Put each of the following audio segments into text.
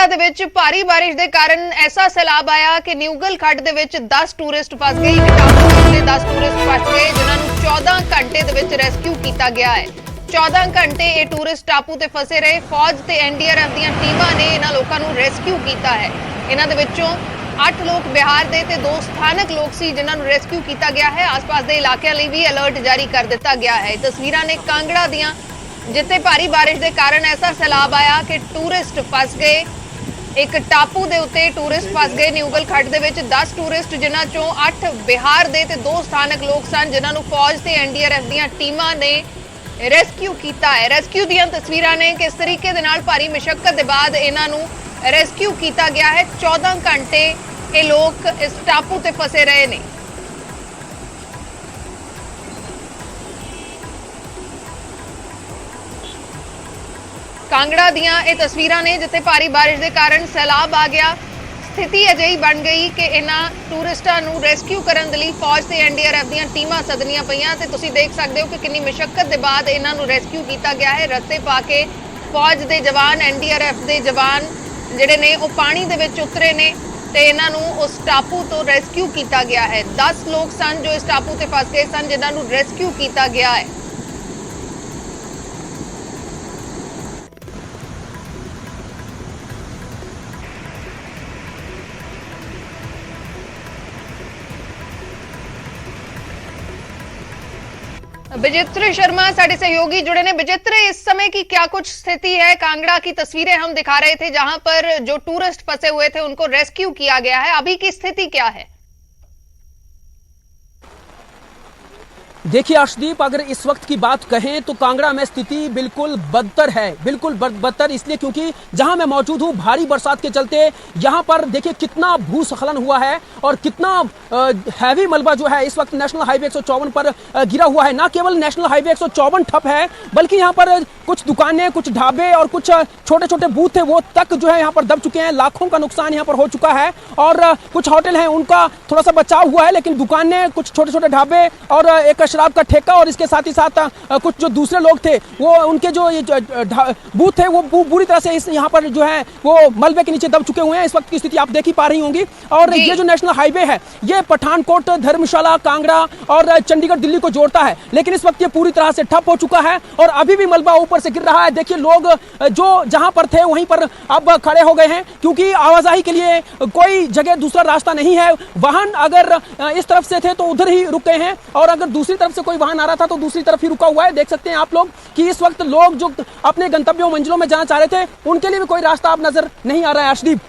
ਦੇ ਵਿੱਚ ਭਾਰੀ ਬਾਰਿਸ਼ ਦੇ ਕਾਰਨ ਐਸਾ ਸੈਲਾਬ ਆਇਆ ਕਿ ਨਿਊਗਲ ਖੱਡ ਦੇ ਵਿੱਚ 10 ਟੂਰਿਸਟ ਫਸ ਗਏ। ਇੱਕ ਟਾਪੂ ਤੇ 10 ਟੂਰਿਸਟ ਫਸ ਗਏ ਜਿਨ੍ਹਾਂ ਨੂੰ 14 ਘੰਟੇ ਦੇ ਵਿੱਚ ਰੈਸਕਿਊ ਕੀਤਾ ਗਿਆ ਹੈ। 14 ਘੰਟੇ ਇਹ ਟੂਰਿਸਟ ਟਾਪੂ ਤੇ ਫਸੇ ਰਹੇ। ਫੌਜ ਤੇ ਐਨਡੀਆਰਐਫ ਦੀਆਂ ਟੀਮਾਂ ਨੇ ਇਹਨਾਂ ਲੋਕਾਂ ਨੂੰ ਰੈਸਕਿਊ ਕੀਤਾ ਹੈ। ਇਹਨਾਂ ਦੇ ਵਿੱਚੋਂ 8 ਲੋਕ ਬਿਹਾਰ ਦੇ ਤੇ 2 ਸਥਾਨਕ ਲੋਕ ਸੀ ਜਿਨ੍ਹਾਂ ਨੂੰ ਰੈਸਕਿਊ ਕੀਤਾ ਗਿਆ ਹੈ। ਆਸ-ਪਾਸ ਦੇ ਇਲਾਕਿਆਂ ਲਈ ਵੀ ਅਲਰਟ ਜਾਰੀ ਕਰ ਦਿੱਤਾ ਗਿਆ ਹੈ। ਤਸਵੀਰਾਂ ਨੇ ਕਾਂਗੜਾ ਦੀਆਂ ਜਿੱਥੇ ਭਾਰੀ ਬਾਰਿਸ਼ ਦੇ ਕਾਰਨ ਐਸਾ ਸੈਲਾਬ ਆਇਆ ਕਿ ਟੂਰਿਸਟ ਫਸ ਗਏ। एक टापू दे उत्ते टूरिस्ट फस गए। न्यूगल खड्ड दे विच 10 टूरिस्ट जिन्हां चों 8 बिहार दे ते 2 स्थानक लोक सन जिन्हां नूं फौज ते एनडीआरएफ दीयां टीमां ने रेस्क्यू कीता है। रेस्क्यू दीयां तस्वीरां ने किस तरीके दे नाल भारी मशक्कत दे बाद इन्हां नूं रेस्क्यू कीता गया है। 14 घंटे ये लोग इस टापू ते फसे रहे ने। कांगड़ा दियां ये तस्वीरां ने जिथे भारी बारिश के कारण सैलाब आ गया। स्थिति अजिही बन गई कि इन्हां टूरिस्टां नूं रेस्क्यू करन दे लई फौज ते एनडीआरएफ दीयां टीमां सदनीआं पईआं ते तुसीं देख सकदे हो कि किन्नी मशक्कत दे बाद इन्हां नूं रेस्क्यू कीता गया है। रस्ते पा के फौज दे जवान एनडीआरएफ दे जवान जिहड़े ने ओह पानी दे विच उतरे ने ते इन्हां नूं उस टापू तो रेस्क्यू कीता गया है। 10 लोग सन जो इस टापू ते फस गए सन जिन्हां नूं रेस्क्यू कीता गया है। विचित्र शर्मा साडे सहयोगी जुड़े ने। विचित्र, इस समय की क्या कुछ स्थिति है? कांगड़ा की तस्वीरें हम दिखा रहे थे जहां पर जो टूरिस्ट फंसे हुए थे उनको रेस्क्यू किया गया है। अभी की स्थिति क्या है? देखिए अर्शदीप, अगर इस वक्त की बात कहें तो कांगड़ा में स्थिति बिल्कुल बदतर है। बिल्कुल बदतर इसलिए क्योंकि जहां मैं मौजूद हूं भारी बरसात के चलते यहां पर देखिए कितना भूस्खलन हुआ है और कितना हैवी मलबा जो है इस वक्त नेशनल हाईवे 154 पर गिरा हुआ है। ना केवल नेशनल हाईवे 154 ठप है बल्कि यहां पर कुछ दुकानें, कुछ ढाबे और कुछ छोटे छोटे बूथ थे वो तक जो है यहां पर दब चुके हैं। लाखों का नुकसान यहां पर हो चुका है और कुछ होटल हैं उनका थोड़ा सा बचाव हुआ है, लेकिन दुकानें, कुछ छोटे छोटे ढाबे और एक शराब का ठेका और इसके साथ ही साथ कुछ जो दूसरे लोग थे वो उनके जो बूथ थे वो बुरी तरह से यहाँ पर जो है वो मलबे के नीचे दब चुके हुए हैं। इस वक्त की स्थिति आप देख ही पा रही होंगी। और ये जो नेशनल हाईवे है ये पठानकोट, धर्मशाला, कांगड़ा और चंडीगढ़, दिल्ली को जोड़ता है, लेकिन इस वक्त ये पूरी तरह से ठप हो चुका है और अभी भी मलबा ऊपर से गिर रहा है। देखिए लोग जो जहां पर थे वहीं पर अब खड़े हो गए हैं क्योंकि आवाजाही के लिए कोई जगह दूसरा रास्ता नहीं है। वाहन अगर इस तरफ से थे तो उधर ही रुक गए हैं और अगर दूसरी तरफ से कोई वाहन आ रहा था तो दूसरी तरफ ही रुका हुआ है। देख सकते हैं आप लोग कि इस वक्त लोग जो अपने गंतव्यों मंजिलों में जाना चाह रहे थे उनके लिए भी कोई रास्ता अब नजर नहीं आ रहा है। अर्शदीप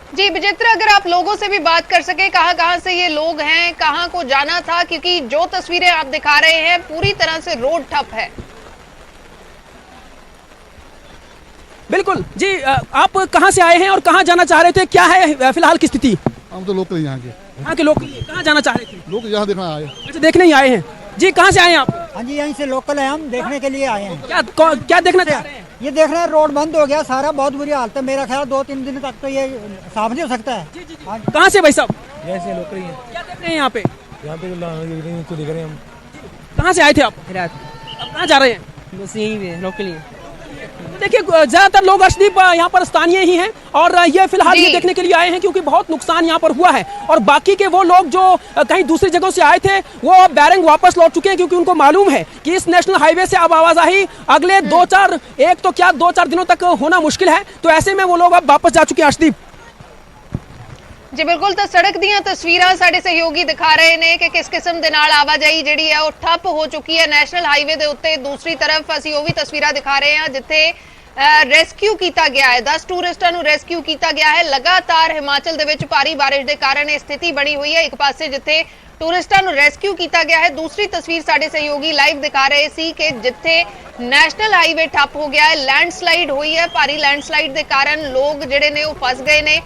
जी विचित्र, अगर आप लोगों से भी बात कर सके कहां से ये लोग हैं, कहां को जाना था, क्योंकि जो तस्वीरें आप दिखा रहे हैं पूरी तरह से रोड ठप है। बिल्कुल जी, आप कहां से आए हैं और कहां जाना चाह रहे थे? क्या है फिलहाल की स्थिति? हम तो लोकल यहाँ के लोग कहां जाना चाह रहे थे? लोग यहाँ देखना आए। अच्छा, देखने ही आए हैं जी। कहां से आए हैं आप? हाँ जी, यहीं से लोकल है, हम देखने के लिए आए हैं। क्या देखना चाह रहे हैं? ये देख रहे हैं रोड बंद हो गया सारा, बहुत बुरी हालत है। मेरा ख्याल 2-3 दिन तक तो ये साफ नहीं हो सकता है। कहाँ से भाई साहब? यहाँ से लोकल ही है। क्या देख रहे हैं यहाँ पे? यहाँ पे तो देख रहे हैं हम। कहाँ से आए थे आप? रात अब कहाँ जा रहे हैं? बस यही है, लोकल ही है। देखिए ज्यादातर लोग अर्शदीप यहाँ पर स्थानीय ही हैं और ये फिलहाल ये देखने के लिए आए हैं क्योंकि बहुत नुकसान यहाँ पर हुआ है और बाकी के वो लोग जो कहीं दूसरी जगहों से आए थे वो अब बैरंग वापस लौट चुके हैं क्योंकि उनको मालूम है कि इस नेशनल हाईवे से अब आवाजाही अगले 2-4 दिनों तक होना मुश्किल है। तो ऐसे में वो लोग अब वापस जा चुके हैं। अर्शदीप जी बिल्कुल, तो सड़क ਦੀਆਂ ਤਸਵੀਰਾਂ ਸਾਡੇ ਸਹਿਯੋਗੀ ਦਿਖਾ ਰਹੇ ਨੇ ਕਿ ਕਿਸ ਕਿਸਮ ਦੇ ਨਾਲ ਆਵਾਜਾਈ ਜਿਹੜੀ ਹੈ ਉਹ ਠੱਪ ਹੋ ਚੁੱਕੀ ਹੈ ਨੈਸ਼ਨਲ ਹਾਈਵੇ ਦੇ ਉੱਤੇ। ਦੂਸਰੀ ਤਰਫ ਅਸੀਂ ਉਹ ਵੀ ਤਸਵੀਰਾਂ ਦਿਖਾ ਰਹੇ ਹਾਂ ਜਿੱਥੇ रेस्क्यू किया गया है। 10 टूरिस्टां नूं रेस्क्यू किया गया है। लगातार हिमाचल दे विच भारी बारिश के कारण यह स्थिति बनी हुई है। एक पासे जिथे टूरिस्टां नूं रेस्क्यू किया गया है, दूसरी तस्वीर साडे सहयोगी लाइव दिखा रहे सी कि जिथे नेशनल हाईवे ठप हो गया है, लैंडस्लाइड हुई है। भारी लैंडस्लाइड के कारण लोग जिहड़े ने फस गए ने।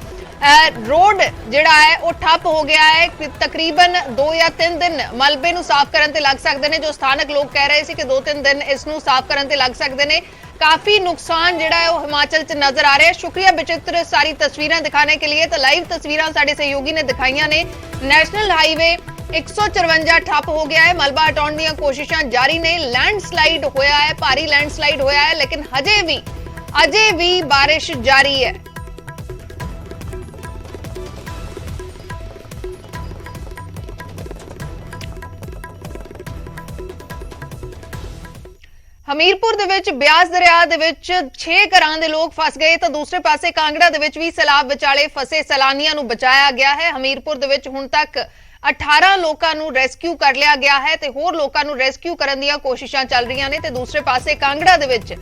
रोड जिहड़ा है वो ठप हो गया है। तकरीबन 2 या 3 दिन मलबे नूं साफ करन ते लग सकदे ने। जो स्थानक लोग कह रहे सी कि 2-3 दिन इसनूं साफ करन ते लग सकदे ने। काफी नुकसान जिहड़ा है वो हिमाचल च नजर आ रहा है। शुक्रिया विचित्र सारी तस्वीरें दिखाने के लिए। तो लाइव तस्वीरें साडे सहयोगी ने दिखाईयां ने। नेशनल हाईवे 154 ठप हो गया है। मलबा हटाउण दीयां कोशिशां जारी ने। लैंडस्लाइड होया है, भारी लैंडस्लाइड होया है, लेकिन हजे भी अजे भी बारिश जारी है। ਹਮੀਰਪੁਰ ਦੇ ਵਿੱਚ ਬਿਆਸ ਦਰਿਆ ਦੇ ਵਿੱਚ 6 ਘਰਾਂ ਦੇ ਲੋਕ ਫਸ ਗਏ ਤਾਂ ਦੂਸਰੇ ਪਾਸੇ ਕਾਂਗੜਾ ਦੇ ਵਿੱਚ ਵੀ ਸੈਲਾਬ ਵਿਚਾਲੇ ਫਸੇ ਸੈਲਾਨੀਆਂ ਨੂੰ ਬਚਾਇਆ ਗਿਆ ਹੈ। ਹਮੀਰਪੁਰ ਦੇ ਵਿੱਚ ਹੁਣ ਤੱਕ 18 ਲੋਕਾਂ ਨੂੰ ਰੈਸਕਿਊ ਕਰ ਲਿਆ ਗਿਆ ਹੈ ਤੇ ਹੋਰ ਲੋਕਾਂ ਨੂੰ ਰੈਸਕਿਊ ਕਰਨ ਦੀਆਂ ਕੋਸ਼ਿਸ਼ਾਂ ਚੱਲ ਰਹੀਆਂ ਨੇ ਤੇ ਦੂਸਰੇ ਪਾਸੇ ਕਾਂਗੜਾ ਦੇ ਵਿੱਚ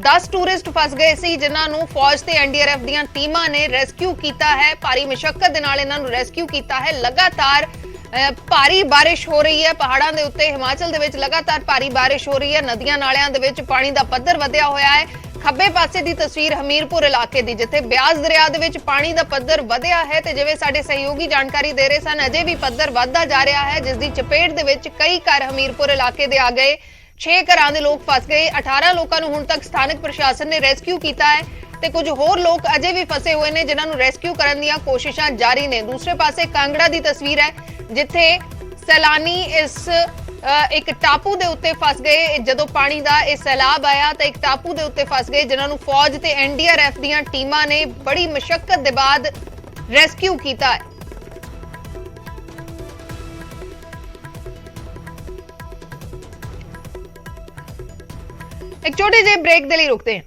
10 ਟੂਰਿਸਟ ਫਸ ਗਏ ਸੀ ਜਿਨ੍ਹਾਂ ਨੂੰ ਫੌਜ ਤੇ ਐਨਡੀਆਰਐਫ ਦੀਆਂ ਟੀਮਾਂ ਨੇ ਰੈਸਕਿਊ ਕੀਤਾ ਹੈ। ਭਾਰੀ ਮੁਸ਼ੱਕਤ ਦੇ ਨਾਲ ਇਹਨਾਂ ਨੂੰ ਰੈਸਕਿਊ ਕੀਤਾ ਹੈ। ਲਗਾਤਾਰ ਭਾਰੀ ਬਾਰਿਸ਼ ਹੋ ਰਹੀ ਹੈ ਪਹਾੜਾਂ ਦੇ ਉੱਤੇ। ਹਿਮਾਚਲ ਦੇ ਵਿੱਚ ਲਗਾਤਾਰ ਭਾਰੀ ਬਾਰਿਸ਼ ਹੋ ਰਹੀ ਹੈ। ਨਦੀਆਂ ਨਾਲਿਆਂ ਦੇ ਵਿੱਚ ਪਾਣੀ ਦਾ ਪੱਧਰ ਵਧਿਆ ਹੋਇਆ ਹੈ। ਖੱਬੇ ਪਾਸੇ ਦੀ ਤਸਵੀਰ ਹਮੀਰਪੁਰ ਇਲਾਕੇ ਦੀ ਜਿੱਥੇ ਬਿਆਸ ਦਰਿਆ ਦੇ ਵਿੱਚ ਪਾਣੀ ਦਾ ਪੱਧਰ ਵਧਿਆ ਹੈ ਤੇ ਜਿਵੇਂ ਸਾਡੇ ਸਹਿਯੋਗੀ ਜਾਣਕਾਰੀ ਦੇ ਰਹੇ ਸਨ ਅਜੇ ਵੀ ਪੱਧਰ ਵਧਦਾ ਜਾ ਰਿਹਾ ਹੈ ਜਿਸ ਦੀ ਚਪੇਟ ਦੇ ਵਿੱਚ ਕਈ ਘਰ ਹਮੀਰਪੁਰ ਇਲਾਕੇ ਦੇ ਆ ਗਏ। 6 ਘਰਾਂ ਦੇ ਲੋਕ ਫਸ ਗਏ। 18 ਲੋਕਾਂ ਨੂੰ ਹੁਣ ਤੱਕ ਸਥਾਨਕ ਪ੍ਰਸ਼ਾਸਨ ਨੇ ਰੈਸਕਿਊ ਕੀਤਾ ਹੈ ਤੇ ਕੁਝ ਹੋਰ ਲੋਕ ਅਜੇ ਵੀ ਫਸੇ ਹੋਏ ਨੇ ਜਿਨ੍ਹਾਂ ਨੂੰ ਰੈਸਕਿਊ ਕਰਨ ਦੀਆਂ ਕੋਸ਼ਿਸ਼ਾਂ ਜਾਰੀ ਨੇ। ਦੂਸਰੇ ਪਾਸੇ ਕਾਂਗੜਾ ਦੀ ਤਸਵੀਰ ਹੈ ਜਿੱਥੇ ਸੈਲਾਨੀ ਇਸ ਇੱਕ ਟਾਪੂ ਦੇ ਉੱਤੇ ਫਸ ਗਏ। ਜਦੋਂ ਪਾਣੀ ਦਾ ਇਹ ਸੈਲਾਬ ਆਇਆ ਤਾਂ ਇੱਕ ਟਾਪੂ ਦੇ ਉੱਤੇ ਫਸ ਗਏ ਜਿਨ੍ਹਾਂ ਨੂੰ ਫੌਜ ਤੇ ਐਨਡੀਆਰਐਫ ਦੀਆਂ ਟੀਮਾਂ ਨੇ ਬੜੀ ਮੁਸ਼ੱਕਤ ਦੇ ਬਾਅਦ ਰੈਸਕਿਊ ਕੀਤਾ ਹੈ। ਇੱਕ ਛੋਟੇ ਜਿਹੇ ਬ੍ਰੇਕ ਦੇ ਲਈ ਰੁਕਦੇ ਹਾਂ।